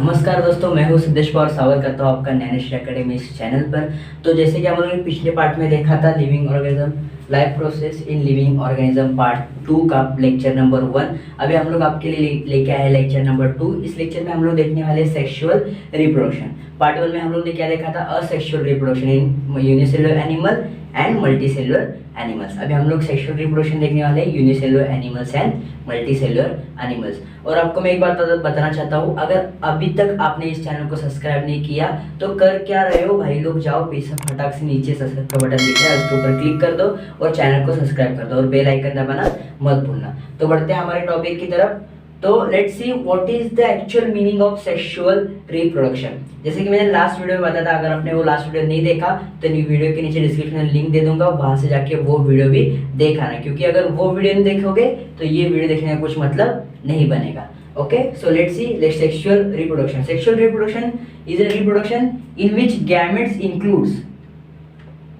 नमस्कार दोस्तों, मैं हूं सिद्धेश पवार। स्वागत करता हूं आपका नैनोश्री एकेडमी इस चैनल पर। तो जैसे कि हम लोगों ने पिछले पार्ट में देखा था living organism life process in living organism part 2 का लेक्चर नंबर 1। अभी हम लोग आपके लिए लेके आए लेक्चर नंबर 2। इस लेक्चर में हम लोग देखने वाले सेक्सुअल रिप्रोडक्शन। पार्ट 1 में हम लोग ने क्या देखा था? Asexual reproduction in unicellular animal and multicellular animals. अभी हम लोग सेक्सुअल रिप्रोडक्शन देखने वाले हैं unicellular animals and multicellular animals. और आपको मैं एक बात बताना चाहता हूँ, अगर अभी तक आपने इस चैनल को सब्सक्राइब नहीं किया तो कर क्या रहे हो भाई लोग? जाओ पीछे फटाक से नीचे सब्सक्राइब का बटन दिख रहा है, उसके ऊपर क्लिक कर दो और चैनल को सब्सक्राइब कर दो और बेल आइकन दबाना मत भूलना। तो बढ़ते हैं हमारे टॉपिक की तरफ। तो let's see what is the actual meaning of sexual reproduction. जैसे कि मैंने लास्ट वीडियो में बताया था, अगर आपने वो लास्ट वीडियो नहीं देखा तो वीडियो के नीचे डिस्क्रिप्शन में लिंक दे दूंगा, वहां से जाके वो वीडियो भी देखा ना, क्योंकि अगर वो वीडियो नहीं देखोगे तो ये वीडियो देखने का कुछ मतलब नहीं बनेगा। Okay, so let's C sexual reproduction. Sexual reproduction is a reproduction in which gametes includes.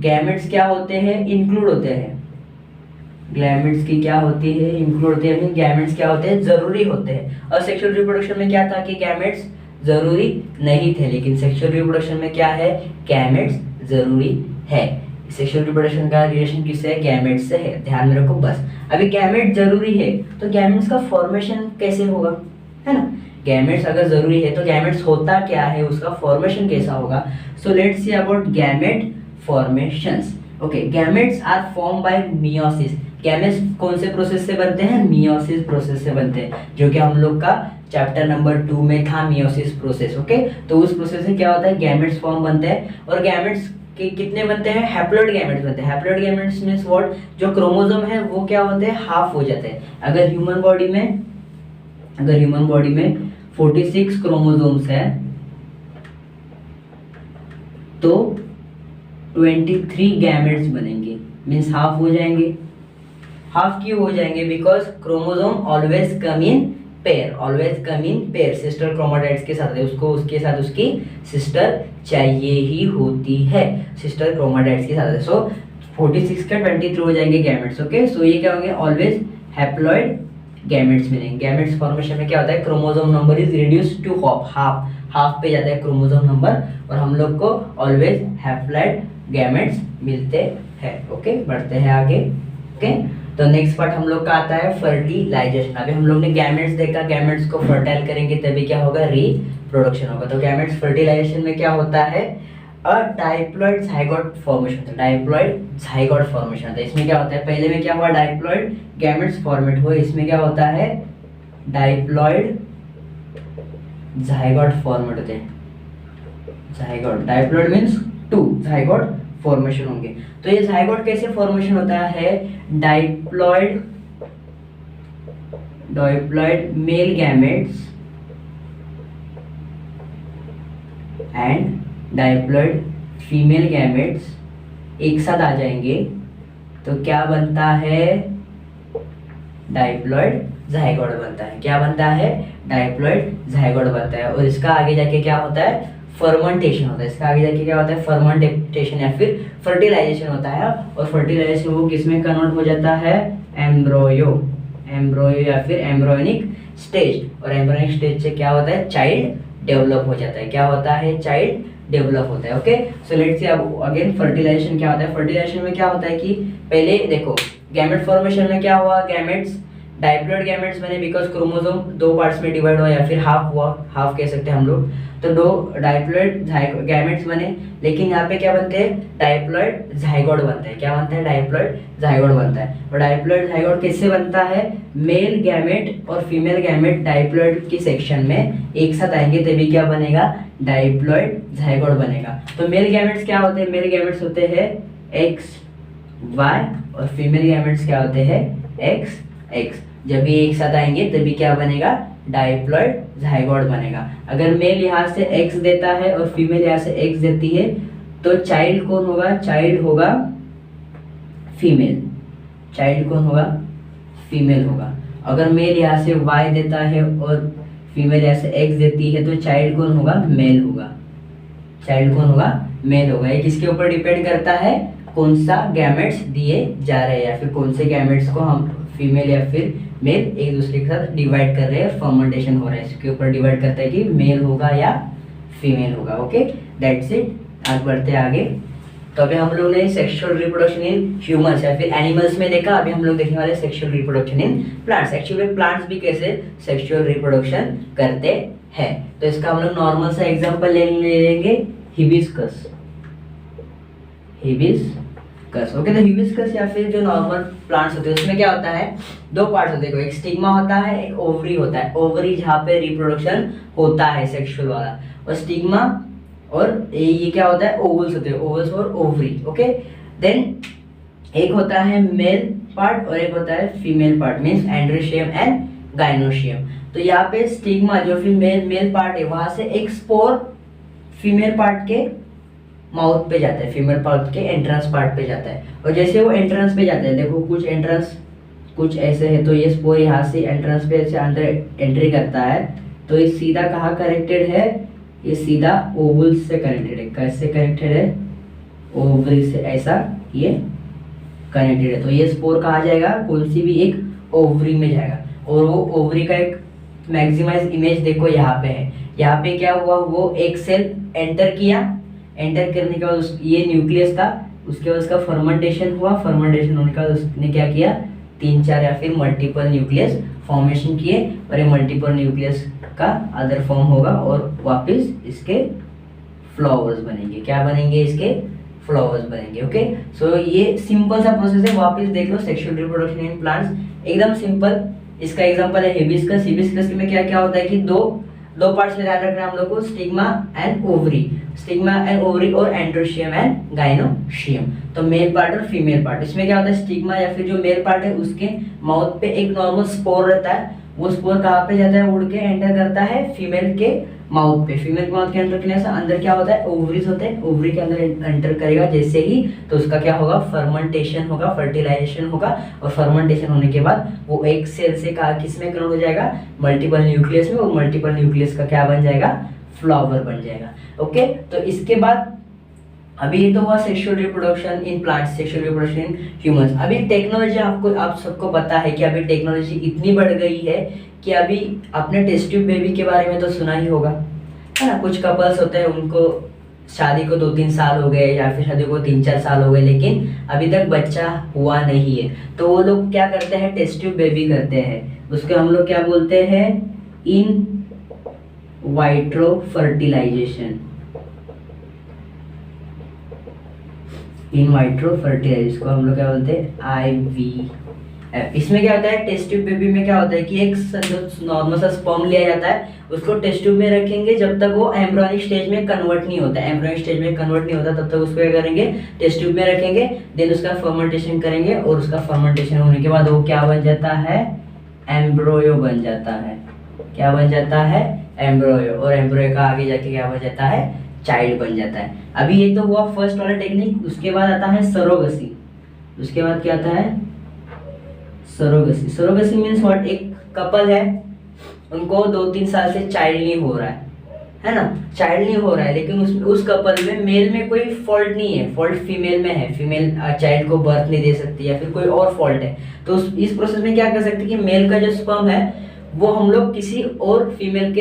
Gametes क्या होते हैं? इंक्लूड होते हैं। गैमेट्स की क्या होती है? इंक्लूड होते हैं। गैमेट्स क्या होते हैं? जरूरी होते हैं। और सेक्सुअल रिप्रोडक्शन में क्या था कि गैमेट्स जरूरी नहीं थे, लेकिन सेक्सुअल रिप्रोडक्शन में क्या है? गैमेट्स जरूरी है। सेक्सुअल रिप्रोडक्शन का रिलेशन किससे है? गैमेट्स से है। ध्यान में रखो बस। अभी गैमेट जरूरी है तो गैमेट्स का फॉर्मेशन कैसे होगा, है ना? गैमेट्स अगर जरूरी है तो गैमेट्स होता क्या है, उसका फॉर्मेशन कैसा होगा? So let's see about gamete formations. Okay, gametes are form by meiosis. Gametes कौन से प्रोसेस से बनते हैं? मियोसिस प्रोसेस से बनते हैं, जो कि हम लोग का चैप्टर नंबर 2 में था, मियोसिस प्रोसेस। ओके, तो उस प्रोसेस से क्या होता है? गैमेट्स फॉर्म बनते हैं। और गैमेट्स के कितने बनते हैं? हैप्लॉइड गैमेट्स बनते हैं। Haploid gametes means what? जो क्रोमोसोम है वो क्या होते हैं? हाफ हो जाते हैं। अगर ह्यूमन बॉडी में 46 क्रोमोसोम्स है तो 23 गैमेट्स बनेंगे, मींस हाफ हो जाएंगे। हाफ क्यों हो जाएंगे? Because chromosome always come in pair. Sister chromatids के साथ उसको उसके साथ उसकी सिस्टर चाहिए ही होती है, सिस्टर क्रोमाटाइड्स के साथ। सो 46 का 23 हो जाएंगे गैमेट्स। ओके, सो ये क्या होंगे? ऑलवेज हैप्लॉइड गैमेट्स मिलेंगे। गैमेट्स फॉर्मेशन में क्या होता है? Chromosome number is reduced to half पे जाता है क्रोमोसोम नंबर, और हम लोग को ऑलवेज हैप्लॉइड गैमेट्स मिलते हैं। ओके, बढ़ते हैं आगे। ओके, तो नेक्स्ट पार्ट हम लोग का आता है फर्टिलाइजेशन। अभी हम लोग ने गैमेट्स देखा, गैमेट्स को फर्टाइल करेंगे तभी क्या होगा? रिप्रोडक्शन होगा। तो गैमेट्स फर्टिलाइजेशन में क्या होता है? अ डाइप्लॉइड ज़ाइगोट फॉर्मेशन होता है। डाइप्लॉइड ज़ाइगोट फॉर्मेशन होता है। इसमें क्या होता है? पहले में क्या हुआ? डाइप्लॉइड गैमेट्स फॉर्मेट हुए। इसमें क्या होता है? डाइप्लॉइड ज़ाइगोट फॉर्मेट होते हैं। Zygote, diploid means 2, zygote formation होंगे। तो ये ज़ाइगोट कैसे फॉर्मेशन होता है? Diploid male gametes and diploid female gametes एक साथ आ जाएंगे तो क्या बनता है? डाइप्लॉइड ज़ाइगोट बनता है। क्या बनता है? डाइप्लॉइड ज़ाइगोट बनता है। और इसका आगे जाके क्या होता है? फर्मेंटेशन होता है। इसका आगे जाके क्या होता है? फर्मेंटेशन या फिर फर्टिलाइजेशन होता है। और फर्टिलाइजेशन वो किसमें कन्वर्ट हो जाता है? एम्ब्रोयो या फिर एम्ब्रोनिक स्टेज। और एम्ब्रोनिक स्टेज से क्या होता है? चाइल्ड डेवलप हो जाता है। क्या होता है? चाइल्ड डेवलप होता है। ओके, सो लेट्स सी अब अगेन फर्टिलाइजेशन क्या होता है? फर्टिलाइजेशन में क्या होता है कि पहले देखो गैमेट फॉर्मेशन में क्या हुआ? गैमेट्स डाइप्लॉइड गैमेट्स बने बिकॉज क्रोमोसोम 2 पार्ट्स में डिवाइड हुआ या फिर हाफ हुआ, हाफ कह सकते हैं हम लोग। तो 2 डाइप्लॉइड गैमेट्स बने, लेकिन यहाँ पे क्या बनते हैं? डाइप्लॉइड ज़ाइगोट बनते हैं। क्या बनता है? डाइप्लॉइड ज़ाइगोट बनता है। और डाइप्लॉइड ज़ाइगोट किससे बनता है? मेल गैमेट और फीमेल गैमेट डाइप्लॉइड की सेक्शन में एक साथ आएंगे तभी क्या बनेगा? डाइप्लॉइड ज़ाइगोट बनेगा। तो मेल गैमेट्स क्या होते हैं? मेल गैमेट्स होते हैं XY और फीमेल गैमेट्स क्या होते हैं? XX। जब ये एक साथ आएंगे तभी क्या बनेगा? डाइप्लॉइड ज़ाइगोट बनेगा। अगर मेल यहाँ से X देता है और फीमेल यहाँ से X देती है तो चाइल्ड कौन होगा? चाइल्ड होगा फीमेल। चाइल्ड कौन होगा? फीमेल होगा। अगर मेल यहाँ से Y देता है और फीमेल यहाँ से X देती है तो चाइल्ड कौन होगा? मेल होगा। चाइल्ड कौन होगा? मेल होगा। ये किसके ऊपर डिपेंड करता है? कौन सा गैमेट्स दिए जा रहे हैं या फिर कौन से गैमेट्स को हम फीमेल या फिर मेल एक दूसरे के साथ डिवाइड कर रहे हैं, फर्मेंटेशन हो रहा है, इसके ऊपर डिवाइड करता है कि मेल होगा या फीमेल होगा। Okay, that's it. आज बढ़ते हैं आगे। तो अभी हम लोग ने सेक्सुअल रिप्रोडक्शन इन ह्यूमंस या फिर एनिमल्स में देखा, अभी हम लोग देखने वाले sexual reproduction in plants. Actually plants भी कैसे सेक्सुअल रिप्रोडक्शन करते हैं, तो इसका हम लोग नॉर्मल सा एग्जांपल ले लेंगे, हिबिस्कस। Hibiscus, okay. तो हिबिस्कस या फिर जो नॉर्मल प्लांट्स होते हैं उसमें क्या होता है, दो पार्ट्स होते हैं, एक स्टिग्मा होता है, एक ओवरी होता है। ओवरी जहाँ पे रिप्रोडक्शन होता है सेक्सुअल वाला, और स्टिग्मा और ये क्या होता है, ओवल्स होते हैं, ओवल्स और ओवरी। ओके, देन एक होता है मेल पार्ट और एक होता है female part, means androecium and gynoecium. तो यहाँ पे स्टिग्मा जो मेल पार्ट है, वहां से एक स्पोर फीमेल पार्ट के माउथ पे जाता है, फीमेल पार्ट के एंट्रेंस पार्ट पे जाता है। और जैसे वो एंट्रेंस पे जाता है, देखो कुछ एंट्रेंस कुछ ऐसे है, तो ये स्पोर यहाँ से एंट्रेंस पे ऐसे अंदर एंट्री करता है, तो ये सीधा कहाँ कनेक्टेड है, ये सीधा ओवल्स से कनेक्टेड है। कैसे कनेक्टेड है, ओवरी से ऐसा ये कनेक्टेड है। तो ये स्पोर कहाँ जाएगा, कौन सी भी एक ओवरी में जाएगा, और वो ओवरी का एक मैक्सिमाइज इमेज देखो यहाँ पे है। यहाँ पे क्या हुआ, वो एक सेल एंटर किया, एंटर करने के बाद ये न्यूक्लियस था, उसके बाद उसका फर्मेंटेशन हुआ, फर्मेंटेशन होने के बाद उसने क्या किया, 3-4 या फिर मल्टीपल न्यूक्लियस फॉर्मेशन किए, और ये मल्टीपल न्यूक्लियस का अदर फॉर्म होगा और वापस इसके फ्लावर्स बनेंगे। क्या बनेंगे, इसके फ्लावर्स बनेंगे। ओके, सो ये सिंपल सा प्रोसेस है। वापस देख लो, सेक्सुअल रिप्रोडक्शन इन प्लांट्स एकदम सिंपल। इसका एग्जांपल है हिबिस्कस। हिबिस्कस में क्या क्या होता है कि दो पार्ट्स में ध्यान रखना हम लोग को, stigma and ovary, stigma and ovary और एंड्रोशियम एंड गाइनोशियम। तो मेल पार्ट और फीमेल पार्ट। इसमें क्या होता है, स्टिग्मा या फिर जो मेल पार्ट है उसके माउथ पे एक नॉर्मल स्पोर रहता है, वो स्पोर कहाँ पे जाता है, उड़ के एंटर करता है फीमेल के माउथ पे। फीमेल के माउथ के एंटर करने से अंदर क्या होता है, ओवरीज होते हैं, ओवरी के अंदर एंटर करेगा जैसे ही, तो उसका क्या होगा, फर्मेंटेशन होगा, फर्टिलाइजेशन होगा, और फर्मेंटेशन होने के बाद वो एक सेल से कहा किस में कन्वर्ट हो जाएगा, मल्टीपल न्यूक्लियस में, और मल्टीपल न्यूक्लियस का क्या बन जाएगा, फ्लावर बन जाएगा। ओके, तो इसके बाद अभी ये तो हुआ sexual reproduction in plants, sexual reproduction in humans. अभी टेक्नोलॉजी आप सबको पता है कि अभी टेक्नोलॉजी इतनी बढ़ गई है कि अभी आपने टेस्ट ट्यूब बेबी के बारे में तो सुना ही होगा, है ना। कुछ कपल्स होते हैं, उनको शादी को 2-3 साल हो गए या फिर शादी को 3-4 साल हो गए, लेकिन अभी तक बच्चा हुआ नहीं है, तो वो लोग क्या करते हैं, टेस्ट ट्यूब बेबी करते हैं। उसको हम लोग क्या बोलते हैं, इन वाइट्रो फर्टिलाइजेशन। इन वाइट्रो फर्टिलाइजेशन को हम लोग क्या बोलते हैं, IVF। इसमें क्या होता है, टेस्ट ट्यूब बेबी में क्या होता है कि एक नॉर्मल सा स्पर्म लिया जाता है, उसको टेस्ट ट्यूब में रखेंगे जब तक वो एम्ब्रियोनिक स्टेज में कन्वर्ट नहीं होता। एम्ब्रियोनिक स्टेज में कन्वर्ट नहीं होता तब तक उसको क्या करेंगे, टेस्ट ट्यूब में रखेंगे, देन उसका फर्मेंटेशन करेंगे, और उसका फर्मेंटेशन होने के बाद वो क्या बन जाता है, एम्ब्रियो बन जाता है। क्या बन जाता है, एम्ब्रियो, और एम्ब्रियो का आगे जाके क्या बन जाता है, चाइल्ड बन जाता है। अभी ये तो हुआ फर्स्ट वाला टेक्निक। उसके बाद आता है सरोगेसी। उसके बाद क्या आता है, सरोगेसी। सरोगेसी मीन्स व्हाट, एक कपल है, उनको 2-3 साल से चाइल्ड नहीं हो रहा है ना, चाइल्ड नहीं हो रहा है, लेकिन उस कपल में मेल में कोई फॉल्ट नहीं है, फॉल्ट फीमेल में है, फीमेल चाइल्ड को बर्थ नहीं दे सकती या फिर कोई और फॉल्ट है, तो इस प्रोसेस में क्या कर सकते हैं कि मेल का जो स्पर्म है वो हम लोग किसी और फीमेल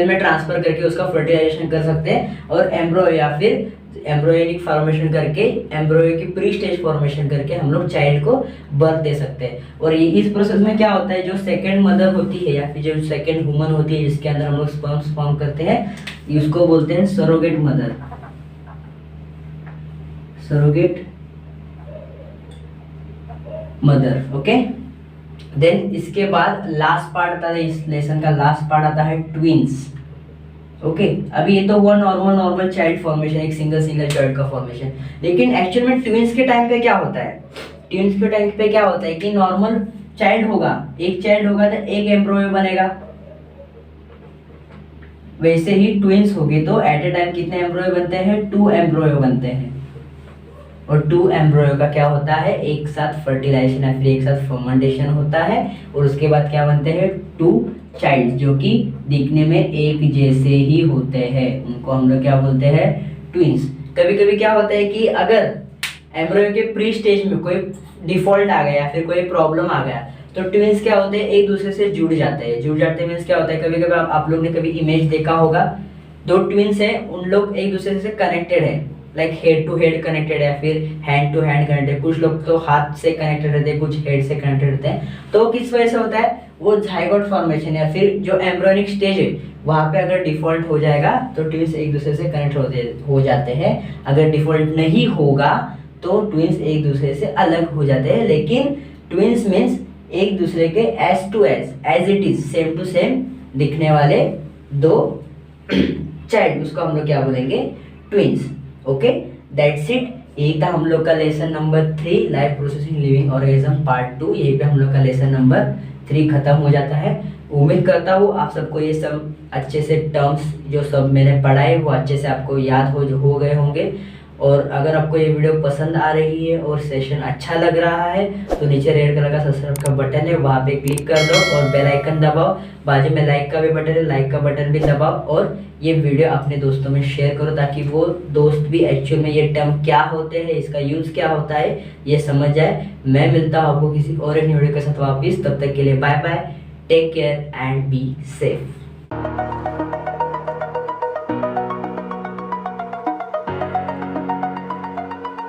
में ट्रांसफर करके उसका फर्टिलाइजेशन कर सकते हैं, और एम्ब्रियो या फिर एम्ब्रियोनिक फॉर्मेशन करके, एम्ब्रियो की प्री स्टेज फॉर्मेशन करके हम लोग चाइल्ड को बर्थ दे सकते हैं। और ये इस प्रोसेस में क्या होता है, जो सेकंड मदर होती है या फिर जो सेकंड वुमन होती है जिसके अंदर हम लोग स्पर्म फॉर्म करते हैं, उसको बोलते हैं surrogate mother. Surrogate mother, okay. Then इसके बाद लास्ट पार्ट आता है, इस लेसन का लास्ट पार्ट आता है ट्विंस। ओके, अभी ये तो हुआ नॉर्मल चाइल्ड फॉर्मेशन, एक सिंगल चाइल्ड का फॉर्मेशन, लेकिन एक्चुअल में ट्विंस के टाइम पे क्या होता है, ट्विंस के टाइम पे क्या होता है कि नॉर्मल चाइल्ड होगा, एक चाइल्ड होगा तो एक एम्ब्रियो बनेगा, वैसे ही ट्विंस होगी तो एट ए टाइम कितने एम्ब्रियो बनते हैं, 2 एम्ब्रियो बनते हैं, और 2 एम्ब्रियो का क्या होता है, एक साथ फर्टिलाइजेशन या फिर एक साथ फर्मेंटेशन होता है, और उसके बाद क्या बनते हैं, 2 चाइल्ड जो कि दिखने में एक जैसे ही होते हैं, उनको हम लोग क्या बोलते हैं, ट्विंस। कभी कभी क्या होता है कि अगर एम्ब्रियो के प्री स्टेज में कोई डिफॉल्ट आ गया या फिर कोई प्रॉब्लम आ गया तो ट्विंस क्या होते हैं, एक दूसरे से जुड़ जाते हैं। जुड़ जाते हैं मीन्स क्या होता है, कभी कभी आप लोग ने कभी इमेज देखा होगा, दो ट्विंस हैं उन लोग एक दूसरे से कनेक्टेड है, like head to head connected है, फिर हैंड टू हैंड कनेक्टेड, कुछ लोग तो हाथ से कनेक्टेड रहते हैं, कुछ हेड से कनेक्टेड रहते हैं। तो किस वजह से होता है, वो जाइगोट फॉर्मेशन या फिर जो एम्ब्रियोनिक स्टेज है वहाँ पे अगर डिफॉल्ट हो जाएगा तो ट्विंस एक दूसरे से कनेक्ट हो जाते हैं। अगर डिफॉल्ट नहीं होगा तो ट्विंस एक दूसरे से अलग हो जाते हैं। लेकिन ट्विंस मीन्स एक दूसरे के edge to edge it is, same to same दिखने वाले दो चाइल्ड, उसको हम लोग क्या बोलेंगे, ट्विंस। Okay, that's it. यही था हम लोग का lesson number 3 life process in living organism part 2। यहीं पे हम लोग का लेसन नंबर 3 खत्म हो जाता है। उम्मीद करता हूँ आप सबको ये सब अच्छे से टर्म्स जो सब मैंने पढ़ाए वो अच्छे से आपको याद हो गए होंगे। और अगर आपको ये वीडियो पसंद आ रही है और सेशन अच्छा लग रहा है तो नीचे रेड कलर का सब्सक्राइब का बटन है, वहाँ पे क्लिक कर दो और बेल आइकन दबाओ। बाजू में लाइक का भी बटन है, लाइक का बटन भी दबाओ और ये वीडियो अपने दोस्तों में शेयर करो ताकि वो दोस्त भी एक्चुअल में ये टर्म क्या होते हैं, इसका यूज़ क्या होता है, ये समझ जाए। मैं मिलता हूँ आपको किसी और एक वीडियो के साथ वापिस, तब तक के लिए bye bye, take care and be safe.